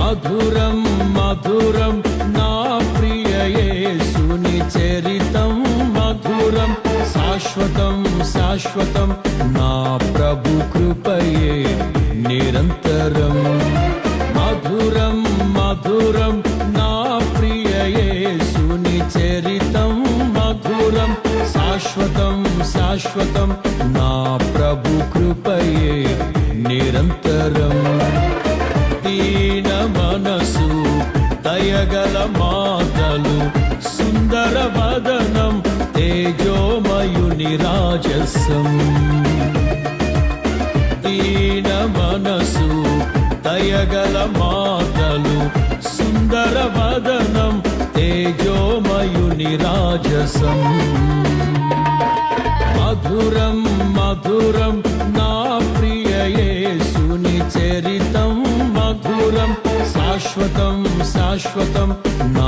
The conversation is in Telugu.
మధురం మధురం నా ప్రియ యేసుని చరితం మధురం శాశ్వతం శాశ్వతం నా ప్రభు కృపయే నిరంతరం మధురం మధురం నా ప్రియ యేసుని చరితం మధురం శాశ్వతం శాశ్వతం నా ప్రభు కృపయే నిరంతరం దీన మనసు దయగల మాటలు సుందర వదనం తేజోమయుని రాజసం దీన మనసు దయగల మాటలు సుందర వదనం తేజోమయుని రాజసం మధురం మధురం నా ప్రియ యేసుని చరితం మధురం శాశ్వతం శాశ్వతం నా